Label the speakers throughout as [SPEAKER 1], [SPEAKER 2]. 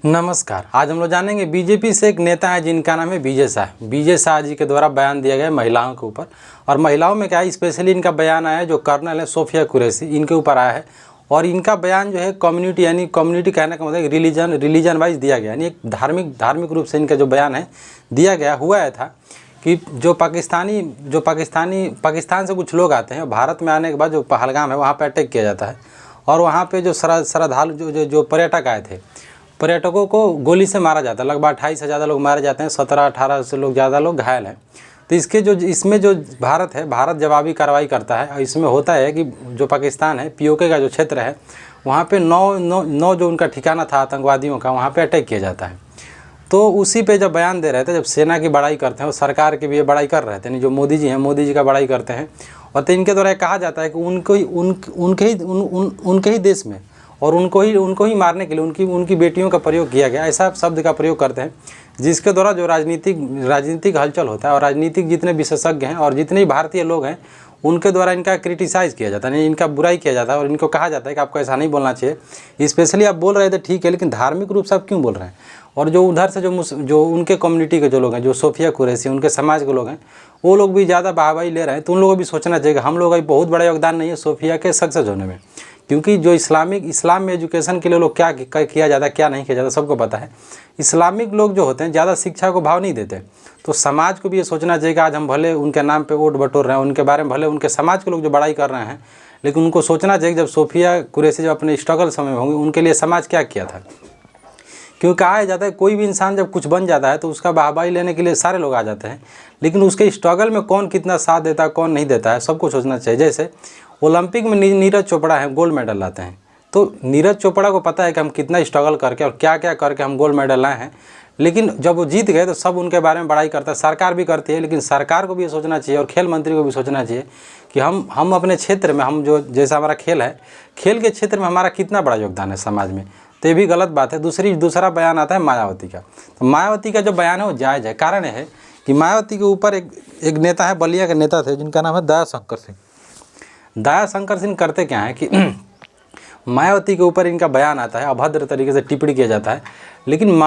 [SPEAKER 1] नमस्कार। आज हम लोग जानेंगे बीजेपी से एक नेता है जिनका नाम है विजय शाह। विजय शाह जी के द्वारा बयान दिया गया है महिलाओं के ऊपर, और महिलाओं में क्या है, स्पेशली इनका बयान आया है जो कर्नल है सोफिया कुरैशी, इनके ऊपर आया है। और इनका बयान जो है कम्युनिटी, यानी कम्युनिटी कहने का मतलब रिलीजन वाइज दिया गया, यानी एक धार्मिक रूप से इनका जो बयान है दिया गया। हुआ है था कि जो पाकिस्तान से कुछ लोग आते हैं, भारत में आने के बाद जो पहलगाम है वहाँ पर अटैक किया जाता है, और वहाँ पे जो श्रद्धालु जो पर्यटक आए थे, पर्यटकों को गोली से मारा जाता है। लगभग 28 से ज़्यादा लोग मारे जाते हैं, 17-18 से लोग ज़्यादा लोग घायल हैं। तो इसमें जो भारत जवाबी कार्रवाई करता है। और इसमें होता है कि जो पाकिस्तान है, पीओके का जो क्षेत्र है, वहाँ पे नौ जो उनका ठिकाना था आतंकवादियों का, वहाँ पे अटैक किया जाता है। तो उसी पे जब बयान दे रहे थे, जब सेना की बड़ाई करते हैं और सरकार की भी ये बड़ाई कर रहे थे, जो मोदी जी हैं, मोदी जी का बड़ाई करते हैं। और तो इनके द्वारा कहा जाता है कि उनके ही देश में और उनको ही मारने के लिए उनकी बेटियों का प्रयोग किया गया, ऐसा शब्द का प्रयोग करते हैं, जिसके द्वारा जो राजनीतिक हलचल होता है और राजनीतिक जितने विशेषज्ञ हैं और जितने भारतीय लोग हैं, उनके द्वारा इनका क्रिटिसाइज़ किया जाता है, इनका बुराई किया जाता है। और इनको कहा जाता है कि आपको ऐसा नहीं बोलना चाहिए। स्पेशली आप बोल रहे थे ठीक है, लेकिन धार्मिक रूप से आप क्यों बोल रहे हैं? और जो उधर से जो उनके कम्युनिटी के जो लोग हैं, जो सोफिया कुरैशी, उनके समाज के लोग हैं, वो लोग भी ज़्यादा वाहवाही ले रहे हैं। तो उन लोगों को भी सोचना चाहिए कि हम लोगों का बहुत बड़ा योगदान नहीं है सोफिया के सक्सेस होने में, क्योंकि जो इस्लाम में एजुकेशन के लिए लोग क्या किया जाता है, क्या नहीं किया जाता, सबको पता है। इस्लामिक लोग जो होते हैं ज़्यादा शिक्षा को भाव नहीं देते। तो समाज को भी ये सोचना चाहिए कि आज हम भले उनके नाम पे वोट बटोर रहे हैं, उनके बारे में भले उनके समाज के लोग जो बड़ाई कर रहे हैं, लेकिन उनको सोचना चाहिए कि जब सोफिया कुरैशी जब अपने स्ट्रगल समय होंगे, उनके लिए समाज क्या किया था। क्यों कहा जाता है, कोई भी इंसान जब कुछ बन जाता है तो उसका वाहवाही लेने के लिए सारे लोग आ जाते हैं, लेकिन उसके स्ट्रगल में कौन कितना साथ देता है, कौन नहीं देता है, सबको सोचना चाहिए। जैसे ओलंपिक में नीरज चोपड़ा है, गोल्ड मेडल लाते हैं, तो नीरज चोपड़ा को पता है कि हम कितना स्ट्रगल करके और क्या क्या करके हम गोल्ड मेडल लाए हैं, लेकिन जब वो जीत गए तो सब उनके बारे में बड़ाई करता है, सरकार भी करती है। लेकिन सरकार को भी ये सोचना चाहिए और खेल मंत्री को भी सोचना चाहिए कि हम अपने क्षेत्र में, हम जो जैसा हमारा खेल है, खेल के क्षेत्र में हमारा कितना बड़ा योगदान है समाज में। तो ये भी गलत बात है। दूसरा बयान आता है मायावती का। तो मायावती का जो बयान है वो जायज़ है। कारण है कि मायावती के ऊपर एक नेता है, बलिया के नेता थे, जिनका नाम है दयाशंकर सिंह। दयाशंकर सिंह करते क्या है कि मायावती के ऊपर इनका बयान आता है, अभद्र तरीके से टिप्पणी किया जाता है। लेकिन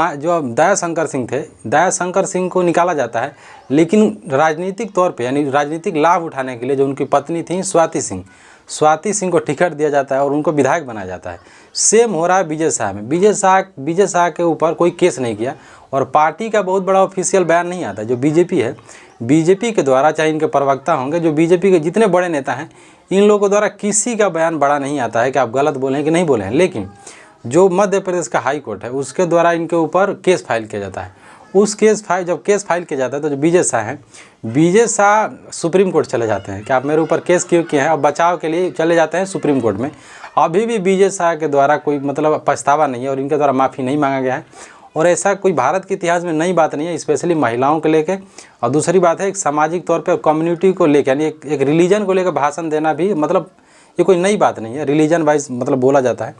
[SPEAKER 1] दयाशंकर सिंह को निकाला जाता है, लेकिन राजनीतिक तौर पे, यानी राजनीतिक लाभ उठाने के लिए जो उनकी पत्नी थी स्वाति सिंह को टिकट दिया जाता है और उनको विधायक बनाया जाता है। सेम हो रहा है विजय शाह में। विजय शाह के ऊपर कोई केस नहीं किया, और पार्टी का बहुत बड़ा ऑफिशियल बयान नहीं आता। जो बीजेपी है, बीजेपी के द्वारा, चाहे इनके प्रवक्ता होंगे, जो बीजेपी के जितने बड़े नेता हैं, इन लोगों द्वारा किसी का बयान बड़ा नहीं आता है कि आप गलत बोले हैं कि नहीं बोले हैं। लेकिन जो मध्य प्रदेश का हाई कोर्ट है, उसके द्वारा इनके ऊपर केस फाइल किया जाता है। जब केस फाइल किया जाता है तो जो विजय शाह सुप्रीम कोर्ट चले जाते हैं कि आप मेरे ऊपर केस क्यों किए हैं, और बचाव के लिए चले जाते हैं सुप्रीम कोर्ट में। अभी भी विजय शाह के द्वारा कोई पछतावा नहीं है और इनके द्वारा माफ़ी नहीं मांगा गया है। और ऐसा कोई भारत के इतिहास में नई बात नहीं है, स्पेशली महिलाओं को लेकर। और दूसरी बात है, एक सामाजिक तौर पे कम्युनिटी को लेकर, यानी एक रिलीजन को लेकर भाषण देना भी ये कोई नई बात नहीं है। रिलीजन वाइज बोला जाता है।